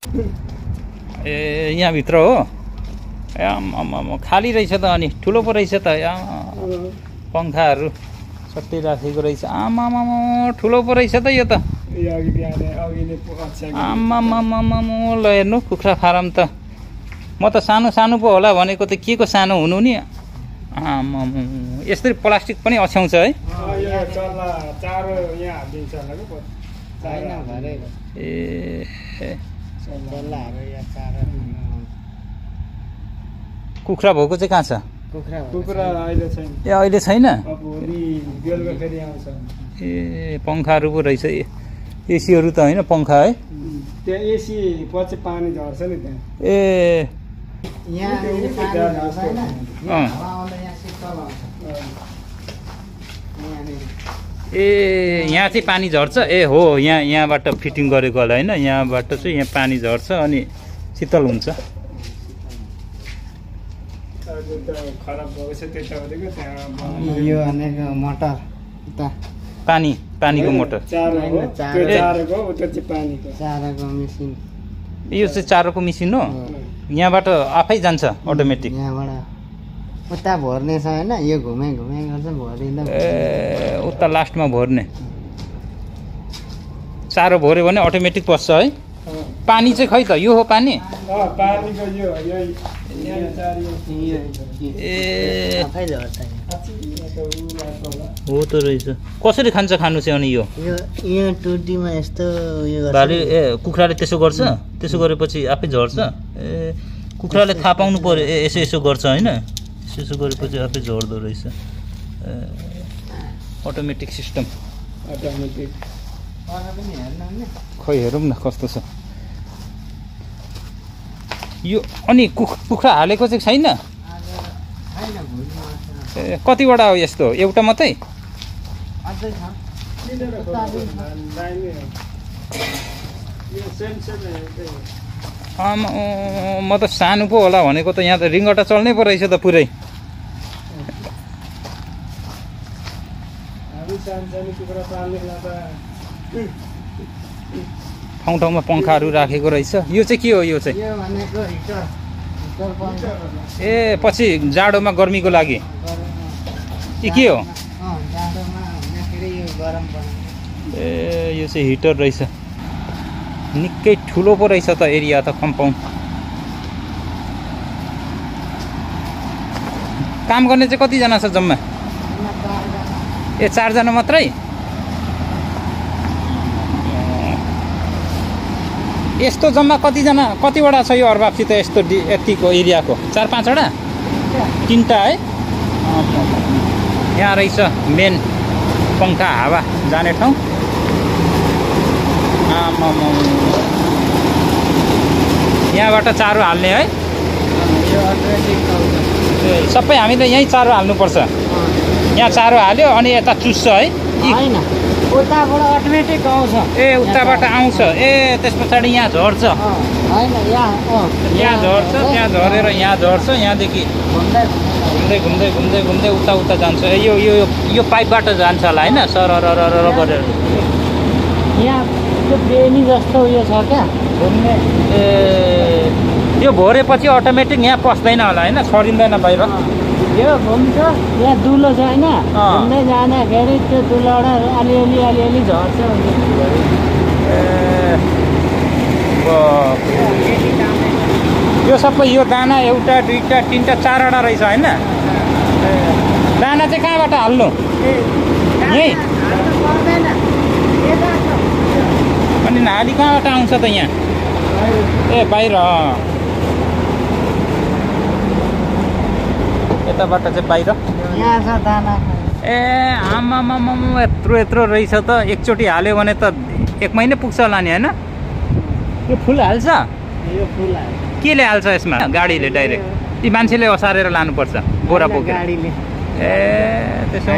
ए यहाँभित्र हो ए खाली रहेछ त अनि ठुलो पो रहेछ त पङ्खाहरू सबै राखेको रहेछ आमामा ठुलो पो रहेछ त यो त आमामा ल हेर्नु कुखुरा फारम त म त सानो सानो पो होला भनेको त के को सानो हुनु नि आमामा यस्तै प्लास्टिक पनि अछ्याउँछ है ए कुखुरा भएको चाहिँ कहाँ छ ए अहिले छैन ए पङ्खाहरू पो रहेछ एसीहरू त होइन पङ्खा है त्यहाँ एसी पछि पानी झर्छ नि त्यहाँ यहाँ चाहिँ पानी झर्छ ए हो यहाँबाट फिटिङ गरेको होला होइन यहाँबाट चाहिँ यहाँ पानी झर्छ अनि शीतल हुन्छ यो भनेको मोटर पानीको मोटर चारोको मिसिन यो चाहिँ चारोको मिसिन हो यहाँबाट आफै जान्छ अटोमेटिक यहाँबाट उता भर्ने छ होइन यो घुमे गर्छ भरिँदा ए उता लास्टमा भर्ने चारो भर्यो भने अटोमेटिक पस्छ है पानी चाहिँ खै त यो हो पानी ए हो त रहेछ कसरी खान्छ खानु चाहिँ अनि यो टुटीमा यस्तो भाले ए कुखुराले त्यसो गर्छ त्यसो गरेपछि आफै झर्छ ए कुखुराले थाहा पाउनु पर्यो ए यसो गर्छ होइन यसो गरेपछि आफै झर्दो रहेछ अटोमेटिक सिस्टम खै हेरौँ न कस्तो छ यो अनि कुखुरा हालेको चाहिँ छैन ए कतिवटा हो यस्तो एउटा मात्रै म त सानो पो होला भनेको त यहाँ त रिङ्गटा चल्नै पो रहेछ त पुरै ठाउँ ठाउँमा पङ्खाहरू राखेको रहेछ यो चाहिँ के हो यो चाहिँ ए पछि जाडोमा गर्मीको लागि के हो ए यो चाहिँ हिटर रहेछ निकै ठुलो पो रहेछ त एरिया त कम्पाउन्ड काम गर्ने चाहिँ कतिजना छ जम्मा ए 4 जना मात्रै यस्तो जम्मा कतिवटा छ यो अर्बापसी त यस्तो यतिको एरियाको 4-5 वटा 3टा है यहाँ रहेछ मेन पङ्खा हावा जाने ठाउँ यहाँबाट चारो हाल्ने है सबै हामीले यहीँ चारो हाल्नुपर्छ यहाँ चारो हाल्यो अनि यता चुस्छ है उताबाट अटोमेटिक आउँछ ए उताबाट आउँछ ए त्यस पछाडि यहाँ झर्छ यहाँ झर्छ त्यहाँ झरेर यहाँ झर्छ यहाँदेखि घुम्दै उता जान्छ यो पाइपबाट जान्छ होला होइन सरर गरेर यहाँ त्यो बेनी जस्तो उयो छ क्या घुम्ने ए यो भरेपछि अटोमेटिक यहाँ पस्दैन होला होइन छरिँदैन बाहिर यो घुम्छ यहाँ दुलो छ होइन घुम्दै जाँदाखेरि त्यो दुलोबाट अलिअलि झर्छ यो सबै यो दाना एउटा 2टा 3टा 4वटा रहेछ होइन दाना चाहिँ कहाँबाट हाल्नु यहीँ अनि नाली कहाँबाट आउँछ त यहाँ ए बाहिर यताबाट चाहिँ बाहिर ए आमामा यत्रो रहेछ त एकचोटि हाल्यो भने त 1 महिना पुग्छ होला नि होइन यो फुल हाल्छ केले हाल्छ यसमा गाडीले डाइरेक्ट ती मान्छेले ओसारेर लानुपर्छ बोरा बोकेर ए त्यसो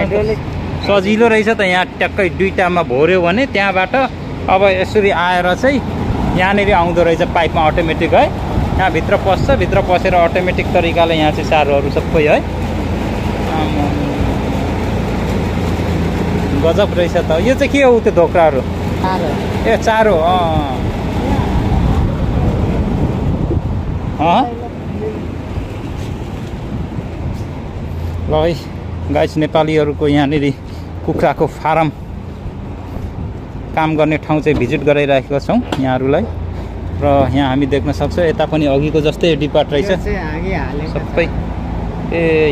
सजिलो रहेछ त यहाँ ट्याक्कै 2टामा भर्यो भने त्यहाँबाट अब यसरी आएर चाहिँ यहाँनिर आउँदो रहेछ पाइपमा अटोमेटिक है यहाँ भित्र पस्छ भित्र पसेर अटोमेटिक तरिकाले यहाँ चाहिँ चारोहरू सबै है गजब रहेछ त यो चाहिँ के हो त्यो धोक्राहरू ए चारो ल है गाइस, नेपालीहरूको यहाँनिर कुखुराको फारम काम गर्ने ठाउँ चाहिँ भिजिट गराइराखेका छौँ यहाँहरूलाई। र यहाँ हामी देख्न सक्छौँ यता पनि अघिको जस्तै डिपार्ट रहेछ सबै।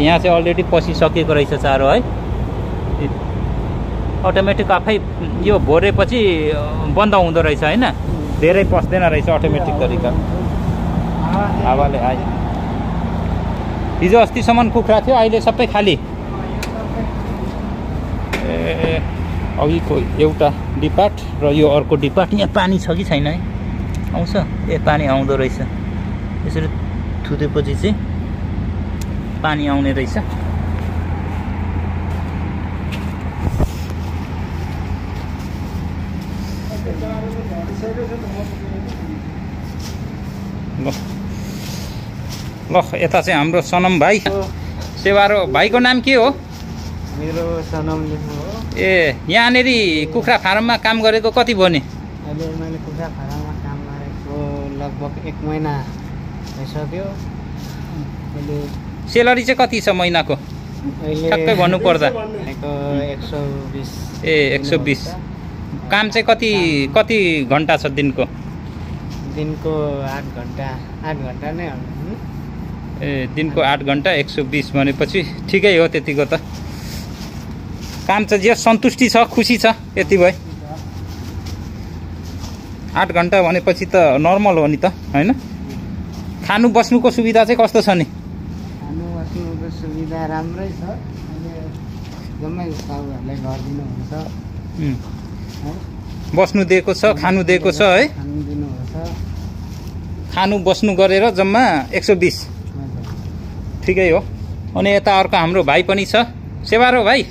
यहाँ चाहिँ अलरेडी पसिसकेको रहेछ चारो है। अटोमेटिक आफै यो भोरेपछि बन्द हुँदो रहेछ होइन, धेरै पस्दैन रहेछ अटोमेटिक तरिका हावाले। आयो हिजो अस्तिसम्म कुखुरा थियो, अहिले सबै खाली। अघिको एउटा डिपार्ट र यो अर्को डिपार्ट। यहाँ पानी छ कि छैन है, आउँछ? पानी आउँदो रहेछ। यसरी थुतेपछि चाहिँ पानी आउने रहेछ। ल यता चाहिँ हाम्रो सनम भाइ सेवारो भाइको नाम के हो? मेरो सनम लिम्बू हो। यहाँनिर कुखुरा फार्ममा काम गरेको कति भयो नि? अहिले मैले कुखुरा फार्ममा काम गरेको लगभग 1 महिना भइसक्यो। अहिले सेलरी चाहिँ कति छ महिनाको? ठ्याक्कै भन्नुपर्दा 120। 120। काम चाहिँ कति घन्टा छ दिनको? दिनको 8 घन्टा नै हो। दिनको 8 घन्टा 120 भनेपछि ठिकै हो त्यतिको त। काम चाहिँ जे सन्तुष्टि छ, खुसी छ, यति भयो। 8 घन्टा भनेपछि त नर्मल हो नि त होइन? खानु बस्नुको सुविधा चाहिँ कस्तो छ नि? खानु बस्नुको सुविधा राम्रै छ। जम्मै साउहरूले गरिदिनुहुन्छ। बस्नु दिएको छ, खानु दिएको छ है? खानु बस्नु गरेर जम्मा 120। ठिकै हो। अनि यता अर्को हाम्रो भाइ पनि छ, सेवारो भाइ।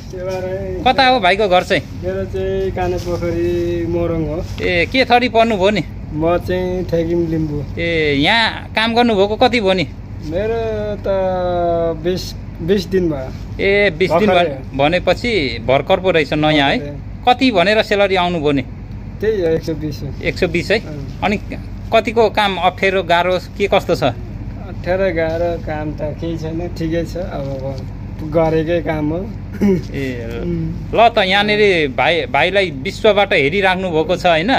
कता हो भाइको घर चाहिँ? मेरो चाहिँ काने पोखरी मोरङ हो। के थरी पर्नुभयो नि? म चाहिँ ठेकिम लिम्बू। यहाँ काम गर्नुभएको कति भयो नि? मेरो त 20 दिन भयो। 20 दिन भनेपछि भर्खर पो रहेछ नयाँ है? कति भनेर सेलरी आउनुभयो नि? त्यही 120। 120 है। अनि कतिको काम अप्ठ्यारो गाह्रो के कस्तो छ? अप्ठ्यारो गाह्रो काम त केही छैन, ठिकै छ। अब गरेकै काम हो। ल त यहाँनिर भाइलाई विश्वबाट हेरिराख्नु भएको छ होइन?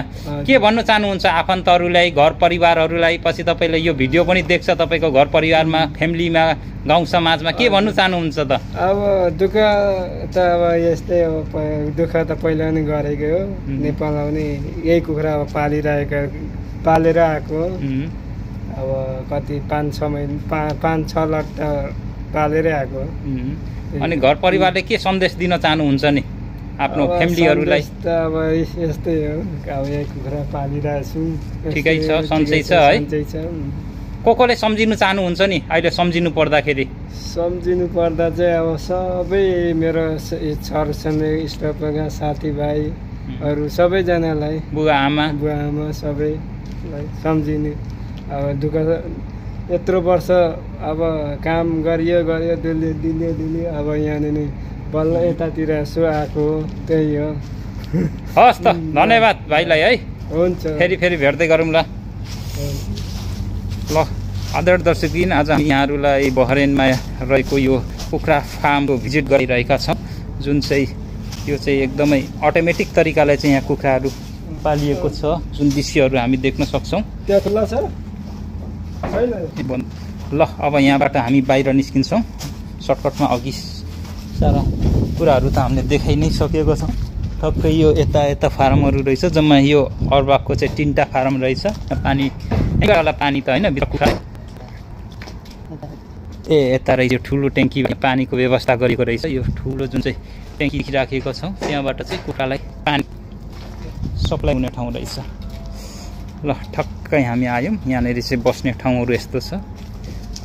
के भन्न चाहनुहुन्छ आफन्तहरूलाई, घर परिवारहरूलाई? पछि तपाईँले यो भिडियो पनि देख्छ तपाईँको घर परिवारमा, फ्यामिलीमा, गाउँ समाजमा, के भन्नु चाहनुहुन्छ त? अब दुःख त अब यस्तै हो। दुःख त पहिला पनि गरेकै हो। नेपालमा पनि यही कुखुरा अब पालेर आएको। अब कति 5-6 लाख त पालेरै आएको। अनि घर परिवारले के सन्देश दिन चाहनुहुन्छ नि आफ्नो फ्यामिलीहरूलाई? त अब यस्तै हो। अब यही कुखुरा पालिरहेको छु। ठिकै छ, सन्चै छ है? कोले सम्झिनु चाहनुहुन्छ नि अहिले? सम्झिनु पर्दाखेरि चाहिँ अब सबै मेरो छरछिमेक इष्टमित्र साथीभाइहरू सबैजनालाई, बुवा आमा सबैलाई सम्झिने। अब दुःख यत्रो वर्ष अब काम गरियो दिल्ली अब यहाँनिर बल्ल यतातिर यसो आएको, त्यही हो। हस् त, धन्यवाद भाइलाई है। हुन्छ, फेरि भेट्दै गरौँ ल। ल आदरणीय दर्शकबिन, आज हामी यहाँहरूलाई बहरेनमा रहेको यो कुखुरा फार्मको भिजिट गरिरहेका छौँ, जुन चाहिँ यो चाहिँ एकदमै अटोमेटिक तरिकाले चाहिँ यहाँ कुखुराहरू पालिएको छ, जुन दृश्यहरू हामी देख्न सक्छौँ। त्यहाँ खुल्ला छ? ल अब यहाँबाट हामी बाहिर निस्किन्छौँ सर्टकटमा। अघि सारा कुराहरू त हामीले देखाइ नै सकेको छौँ। ठक्कै यो यता फार्महरू रहेछ, जम्मा यो अर्बाको चाहिँ 3टा फार्म रहेछ। पानी पानी त होइन, कुखुरा यता रहेछ ठुलो ट्याङ्की, पानीको व्यवस्था गरेको रहेछ। यो ठुलो जुन चाहिँ ट्याङ्की राखेको छौँ, त्यहाँबाट चाहिँ कुखुरालाई पानी सप्लाई हुने ठाउँ रहेछ। ल ठक्कै हामी आयौँ। यहाँनिर चाहिँ बस्ने ठाउँहरू यस्तो छ।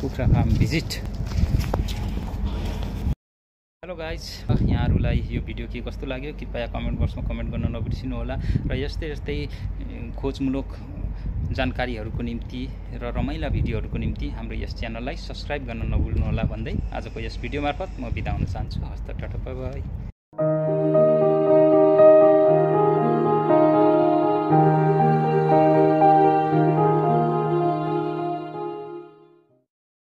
कुखुरा फार्म भिजिट। हेलो गाइज, यहाँहरूलाई यो भिडियो के कस्तो लाग्यो कृपया कमेन्ट बक्समा कमेन्ट गर्न नबिर्सिनु होला। र यस्तै खोजमूलक जानकारीहरूको निम्ति र रमाइला भिडियोहरूको निम्ति हाम्रो यस च्यानललाई सब्सक्राइब गर्न नभुल्नु होला भन्दै आजको यस भिडियो मार्फत म बिदा हुन चाहन्छु। हस्त टाटा बाइ बाइ।